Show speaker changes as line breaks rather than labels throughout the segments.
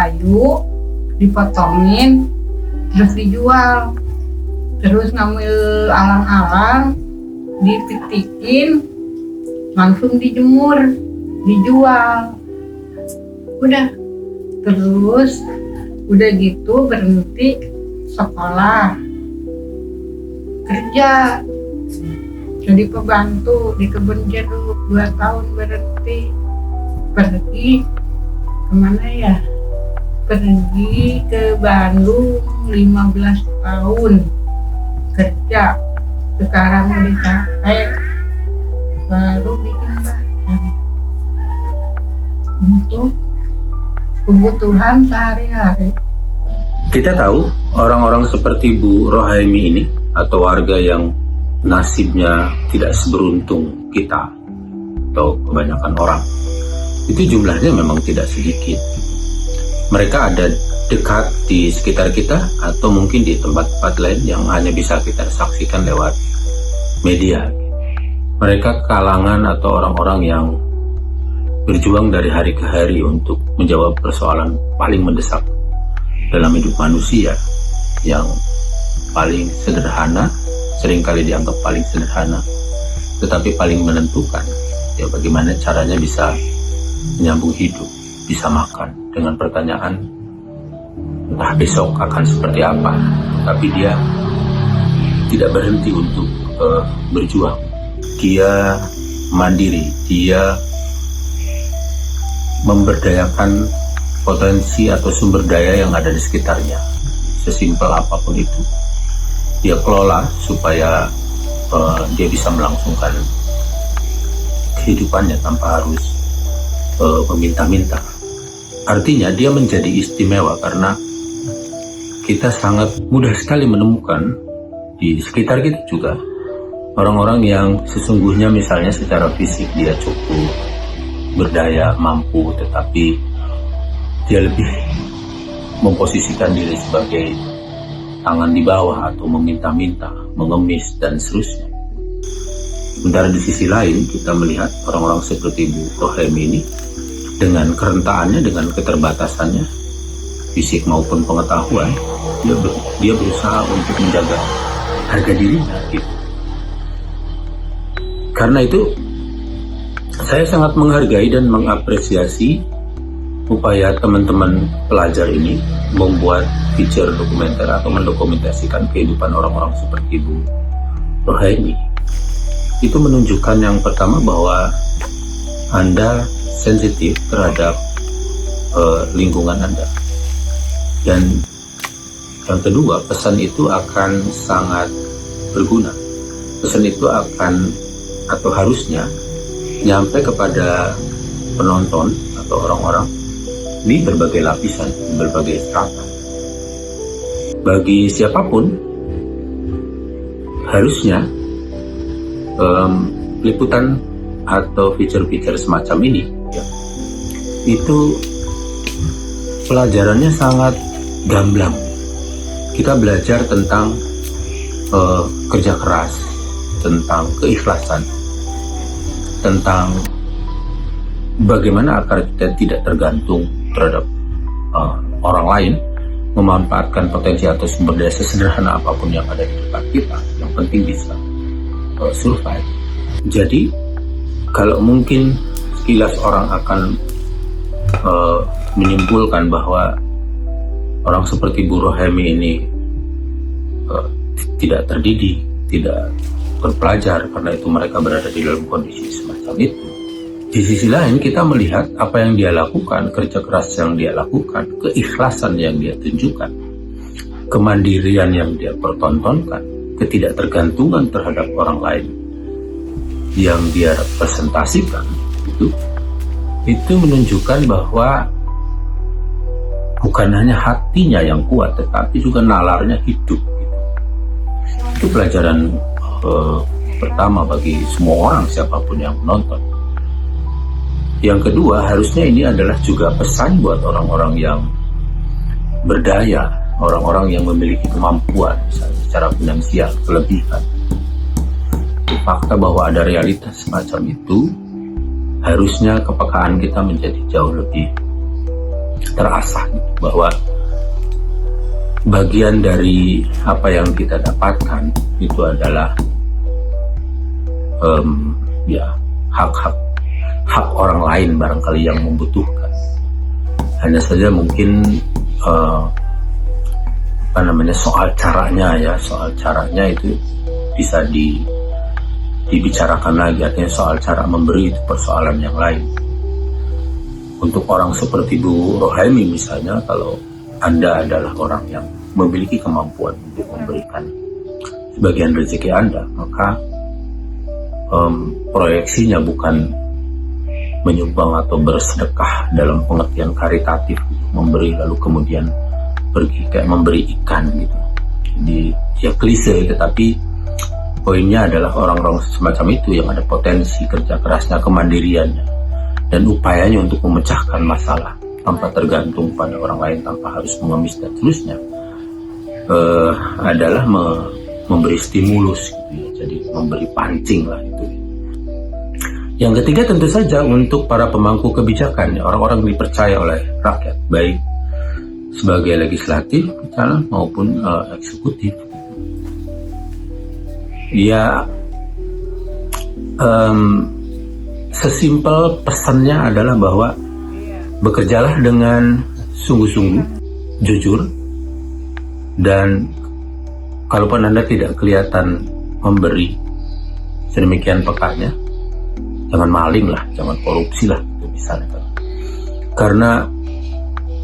kayu, dipotongin, terus dijual. Terus ngambil alang-alang, dipitikin, langsung dijemur, dijual. Udah. Terus udah gitu berhenti sekolah, kerja jadi pembantu di kebun jeruk 2 tahun berhenti. Pergi kemana ya? Pergi ke Bandung 15 tahun kerja. Sekarang udah capek, baru bikin badan untuk kebutuhan sehari-hari.
Kita tahu orang-orang seperti Bu Rohaimi ini atau warga yang nasibnya tidak seberuntung kita atau kebanyakan orang, itu jumlahnya memang tidak sedikit. Mereka ada dekat di sekitar kita atau mungkin di tempat-tempat lain yang hanya bisa kita saksikan lewat media. Mereka kalangan atau orang-orang yang berjuang dari hari ke hari untuk menjawab persoalan paling mendesak dalam hidup manusia, yang paling sederhana, seringkali dianggap paling sederhana, tetapi paling menentukan. Ya, bagaimana caranya bisa menyambung hidup, bisa makan, dengan pertanyaan entah besok akan seperti apa. Tapi dia tidak berhenti untuk berjuang. Dia mandiri, dia memberdayakan potensi atau sumber daya yang ada di sekitarnya, sesimpel apapun itu. Dia kelola supaya dia bisa melangsungkan kehidupannya tanpa harus meminta-minta. Artinya dia menjadi istimewa karena kita sangat mudah sekali menemukan di sekitar kita juga orang-orang yang sesungguhnya misalnya secara fisik dia cukup berdaya, mampu, tetapi dia lebih memposisikan diri sebagai tangan di bawah atau meminta-minta, mengemis, dan seterusnya. Sementara di sisi lain kita melihat orang-orang seperti Bu Rohaimi ini dengan kerentaannya, dengan keterbatasannya fisik maupun pengetahuan, dia berusaha untuk menjaga harga dirinya gitu. Karena itu saya sangat menghargai dan mengapresiasi upaya teman-teman pelajar ini membuat feature dokumenter atau mendokumentasikan kehidupan orang-orang seperti Bu Rohaimi. Itu menunjukkan yang pertama bahwa Anda sensitif terhadap lingkungan Anda. Dan yang kedua, pesan itu akan sangat berguna. Pesan itu akan atau harusnya nyampe kepada penonton atau orang-orang di berbagai lapisan, di berbagai strata. Bagi siapapun, harusnya liputan atau feature-feature semacam ini ya, itu pelajarannya sangat gamblang. Kita belajar tentang kerja keras, tentang keikhlasan, tentang bagaimana agar kita tidak tergantung terhadap orang lain, memanfaatkan potensi atau sumber daya sesederhana apapun yang ada di depan kita, yang penting bisa survive. Jadi kalau mungkin sekilas orang akan menyimpulkan bahwa orang seperti Bu Rohaimi ini tidak terdidik, tidak berpelajar, karena itu mereka berada di dalam kondisi semacam itu. Di sisi lain kita melihat apa yang dia lakukan, kerja keras yang dia lakukan, keikhlasan yang dia tunjukkan, kemandirian yang dia pertontonkan, ketidaktergantungan terhadap orang lain yang dia representasikan, itu menunjukkan bahwa bukan hanya hatinya yang kuat, tetapi juga nalarnya hidup. Itu pelajaran pertama bagi semua orang, siapapun yang menonton. Yang kedua, harusnya ini adalah juga pesan buat orang-orang yang berdaya, orang-orang yang memiliki kemampuan, misalnya secara finansial, kelebihan. Fakta bahwa ada realitas semacam itu, harusnya kepekaan kita menjadi jauh lebih terasah gitu, bahwa bagian dari apa yang kita dapatkan itu adalah ya hak orang lain barangkali yang membutuhkan. Hanya saja mungkin soal caranya itu bisa dibicarakan lagi. Artinya soal cara memberi itu persoalan yang lain. Untuk orang seperti Bu Rohaimi misalnya, kalau Anda adalah orang yang memiliki kemampuan untuk memberikan sebagian rezeki Anda, maka proyeksinya bukan menyumbang atau bersedekah dalam pengertian karitatif, memberi lalu kemudian pergi kayak memberi ikan gitu. Jadi ya klise, tetapi poinnya adalah orang-orang semacam itu yang ada potensi kerja kerasnya, kemandiriannya, dan upayanya untuk memecahkan masalah tanpa tergantung pada orang lain, tanpa harus mengemis dan seterusnya, adalah memberi stimulus gitu ya. Jadi memberi pancing lah itu. Yang ketiga tentu saja untuk para pemangku kebijakan, orang-orang yang dipercaya oleh rakyat, baik sebagai legislatif misalnya maupun eksekutif. Ya, sesimpel pesannya adalah bahwa bekerjalah dengan sungguh-sungguh, jujur, dan kalaupun Anda tidak kelihatan memberi sedemikian pekatnya, jangan maling lah, jangan korupsi lah, itu misalnya. Karena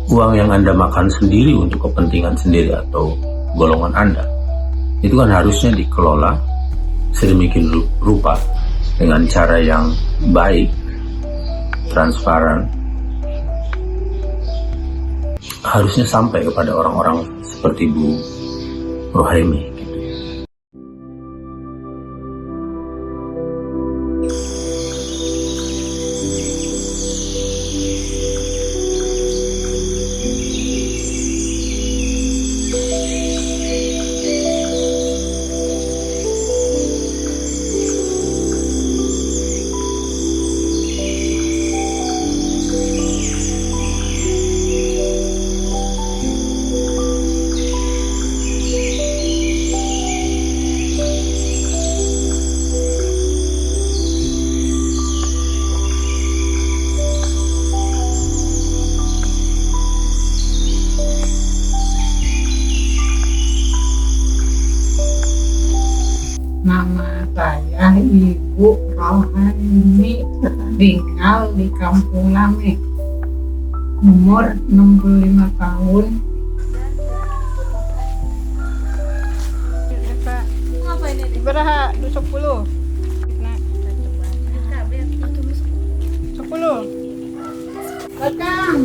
uang yang Anda makan sendiri untuk kepentingan sendiri atau golongan Anda, itu kan harusnya dikelola sedemikian rupa dengan cara yang baik, transparan, harusnya sampai kepada orang-orang seperti Bu Rohaimi.
Nama saya Ibu Rohaimi, tinggal di Kampung Lame, umur 65 tahun.
Berapa? 10. Nah. 10.
Batang,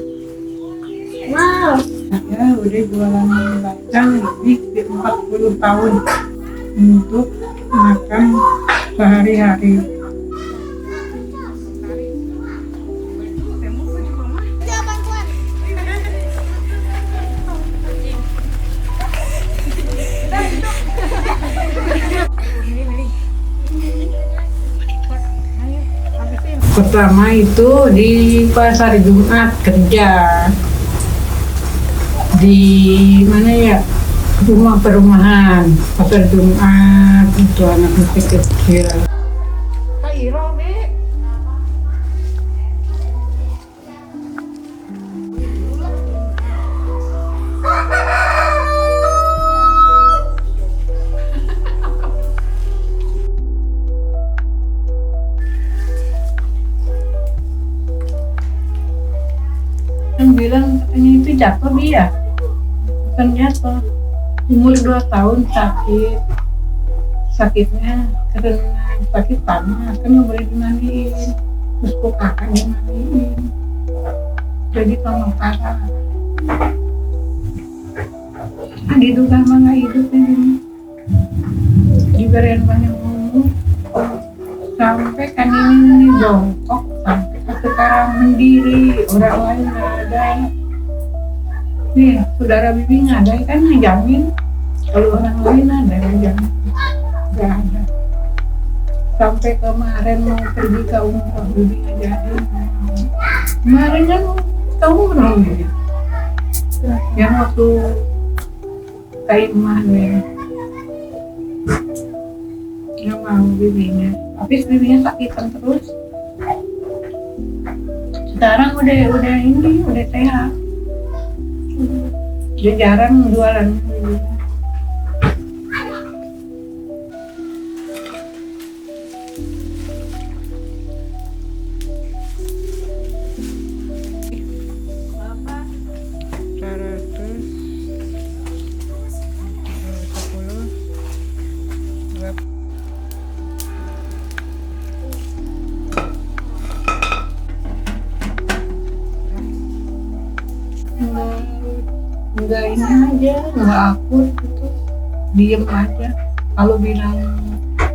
wow, saya udah jualan batang lebih di 40 tahun untuk makan sehari-hari. Pertama itu di pasar Jumat kerja di mana ya, rumah perumahan pasar Jumat untuk anak kecil. Kairo deh. Yang bilang katanya itu jatuh dia, bukan jatuh. Umur 2 tahun sakitnya karena sakit panas, kan nggak boleh dimandiin, terus kok kakaknya mandiin, jadi tambah parah. Diduga mah nggak hidup ini, diberikan banyak ngomong, sampai kan ini jongkok, sampai sekarang mendiri, orang lain nggak ada. Nih, saudara bibi nggak ada kan ngejamin, kalau orang lain ada ngejamin, nggak ada. Sampai kemarin mau pergi ke umroh, bibi ngajarin. Kemarin kan kamu pernah umroh, Yang waktu kayak mah nih. Nggak mau bibinya. Habis bibinya sakitan terus. Sekarang udah ini, udah sehat. Dia jarang jualan. Enggak ini aja, enggak akur gitu, diem aja. Kalau bilang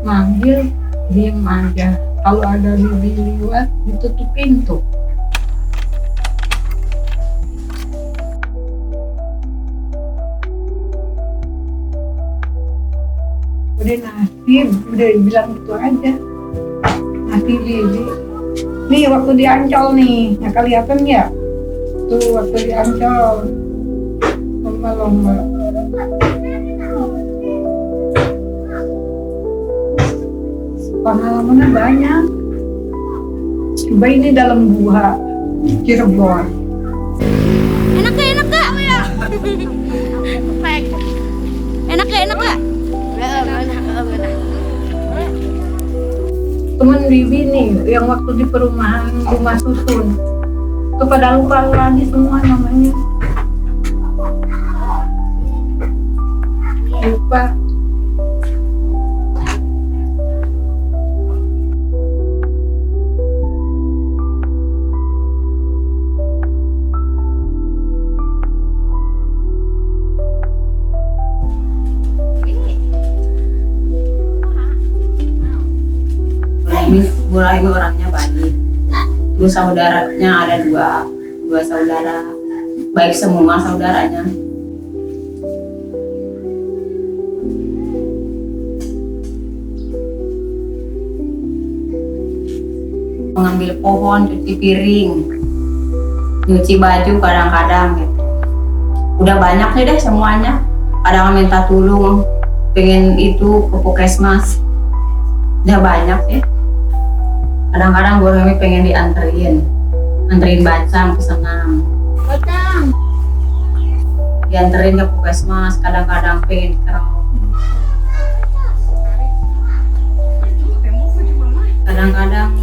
manggil, diem aja. Kalau ada bibi lewat, ditutup pintu. Udah nasib, udah bilang gitu aja. Nasib bibi. Nih waktu di Ancol nih, ya kelihatan ya? Tuh waktu di Ancol. Lomba-lomba. Pengalamannya banyak. Coba ini dalam gua Cirebon.
Enak gak? Enak gak?
Temen bibi nih yang waktu di perumahan rumah susun. Tuh pada lupa lagi semua namanya. Lupa.
Bu Rahimi orangnya baik. Terus saudaranya ada dua saudara, baik semua saudaranya. Mengambil pohon, cuci piring, nyuci baju kadang-kadang gitu. Udah banyak sih deh semuanya. Kadang minta tolong, pengen itu ke puskesmas. Udah banyak ya. Kadang-kadang Bu Rahimi pengen anterin bacang ke senam. Dianterin ke puskesmas, kadang-kadang pengen kerau. Kadang-kadang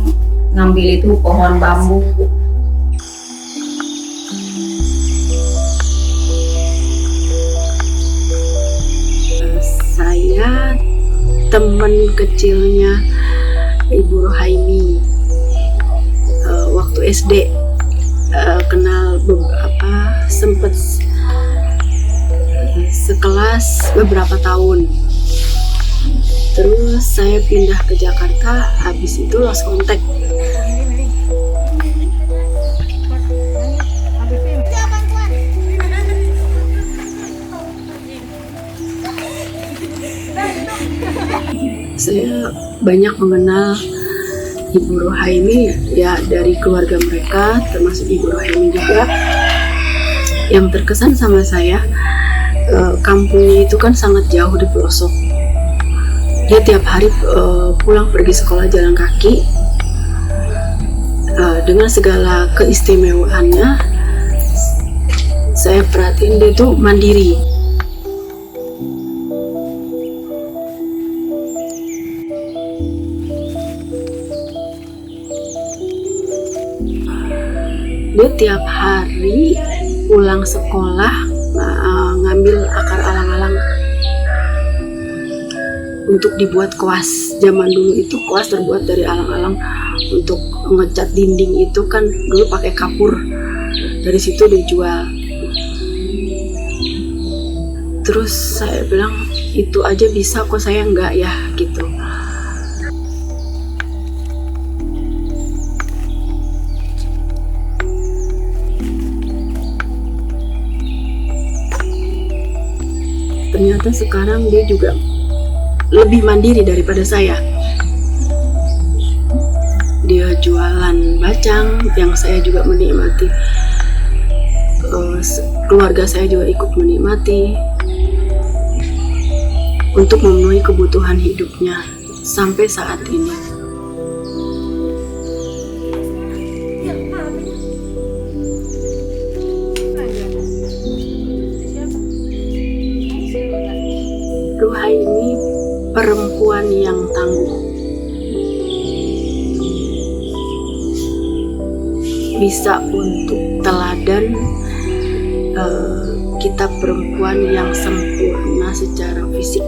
ngambil itu pohon bambu.
Saya teman kecilnya Ibu Rohaimi waktu SD, kenal sempet sekelas beberapa tahun. Terus saya pindah ke Jakarta, habis itu lost contact. Saya banyak mengenal Ibu Rohaimi ya dari keluarga mereka, termasuk Ibu Rohaimi juga. Yang terkesan sama saya, kampungnya itu kan sangat jauh di pelosok. Dia tiap hari pulang pergi sekolah jalan kaki. Dengan segala keistimewaannya, saya perhatiin dia itu mandiri. Dia tiap hari pulang sekolah ngambil akar alang-alang untuk dibuat kuas. Zaman dulu itu kuas terbuat dari alang-alang. Untuk ngecat dinding itu kan dulu pakai kapur. Dari situ dijual. Terus saya bilang, itu aja bisa kok, saya enggak ya gitu. Ternyata sekarang dia juga lebih mandiri daripada saya. Dia jualan bacang yang saya juga menikmati keluarga saya juga ikut menikmati untuk memenuhi kebutuhan hidupnya sampai saat ini. Ruhaini perempuan yang tangguh, bisa untuk teladan kita perempuan yang sempurna secara fisik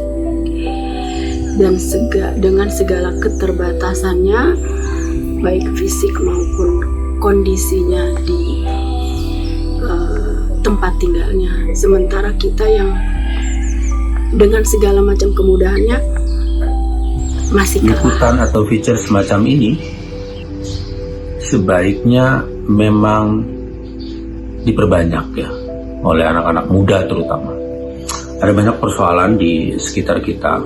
dan dengan segala keterbatasannya, baik fisik maupun kondisinya di tempat tinggalnya. Sementara kita yang dengan segala macam kemudahannya masih kalah.
Liputan atau feature semacam ini sebaiknya memang diperbanyak ya oleh anak-anak muda terutama. Ada banyak persoalan di sekitar kita,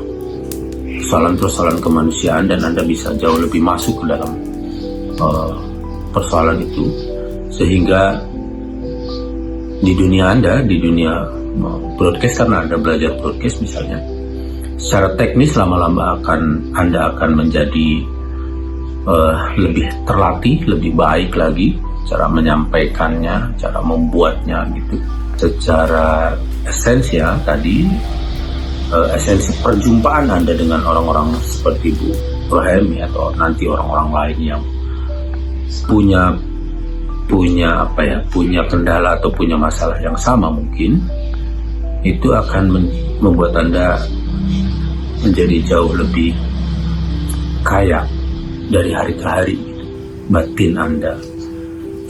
persoalan-persoalan kemanusiaan, dan Anda bisa jauh lebih masuk ke dalam persoalan itu, sehingga di dunia Anda, di dunia broadcast, karena Anda belajar broadcast misalnya, secara teknis lama-lama Anda akan menjadi lebih terlatih, lebih baik lagi cara menyampaikannya, cara membuatnya gitu. Secara esensial tadi, esensi perjumpaan Anda dengan orang-orang seperti Bu Rohaimi atau nanti orang-orang lain yang punya kendala atau punya masalah yang sama mungkin, itu akan membuat Anda menjadi jauh lebih kaya dari hari ke hari, batin Anda,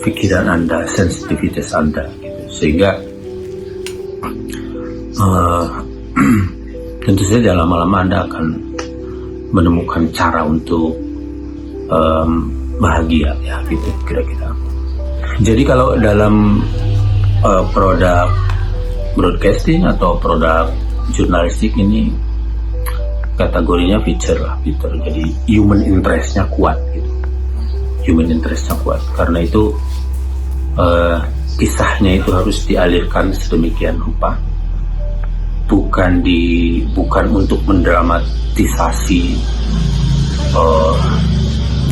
pikiran Anda, sensitivitas Anda gitu. Sehingga tentu saja lama-lama Anda akan menemukan cara untuk bahagia ya gitu kira-kira. Jadi kalau dalam produk broadcasting atau produk jurnalistik ini kategorinya feature lah, feature. Jadi human interest-nya kuat gitu. Human interest-nya kuat. Karena itu kisahnya itu harus dialirkan sedemikian rupa. Bukan untuk mendramatisasi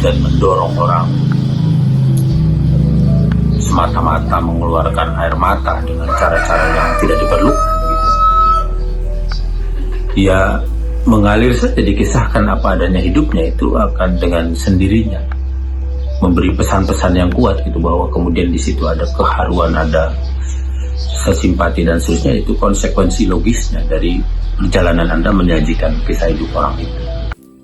dan mendorong orang semata-mata mengeluarkan air mata dengan cara-cara yang tidak diperlukan gitu. Ya mengalir saja, dikisahkan apa adanya hidupnya, itu akan dengan sendirinya memberi pesan-pesan yang kuat gitu, bahwa kemudian di situ ada keharuan, ada sesimpati dan seterusnya. Itu konsekuensi logisnya dari perjalanan Anda menyajikan kisah hidup orang itu.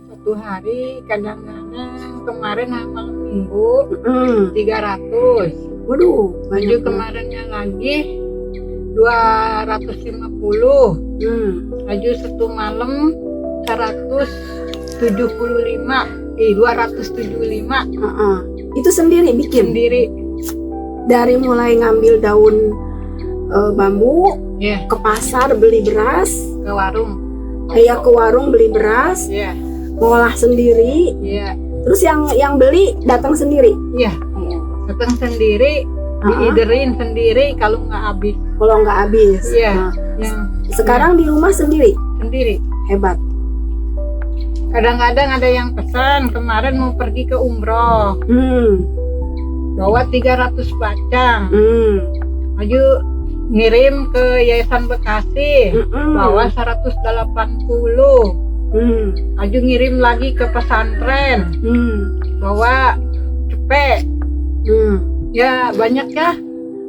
Satu hari kadang-kadang kemarin malam minggu 300.
Waduh,
Maju kemarinnya lagi 250. Maju satu malam 275.
Itu sendiri bikin?
Sendiri.
Dari mulai ngambil daun bambu,
Ya,
ke pasar beli beras,
ke warung.
ke warung beli beras,
Ya,
ngolah sendiri,
ya,
terus yang beli datang sendiri.
ya. Datang sendiri, diiderin sendiri kalau nggak habis.
Kalau nggak habis.
Iya.
Nah,
Yang
sekarang di rumah sendiri,
sendiri.
hebat.
Kadang-kadang ada yang pesan, kemarin mau pergi ke umroh, bawa 300 bacang. Maju ngirim ke Yayasan Bekasi, bawa 180. Maju ngirim lagi ke pesantren, bawa cepet. Ya banyak ya.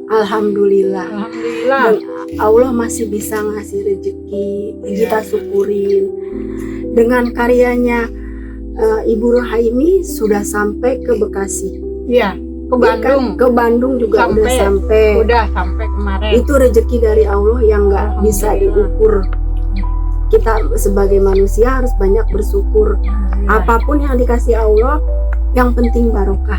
Alhamdulillah.
Alhamdulillah.
Dan Allah masih bisa ngasih rezeki, kita syukurin. Dengan karyanya Ibu Rohaimi sudah sampai ke Bekasi.
Iya, ke Bandung.
Ke Bandung juga udah sampai.
Udah sampai kemarin.
Itu rezeki dari Allah yang nggak bisa diukur. Kita sebagai manusia harus banyak bersyukur. Apapun yang dikasih Allah, yang penting barokah.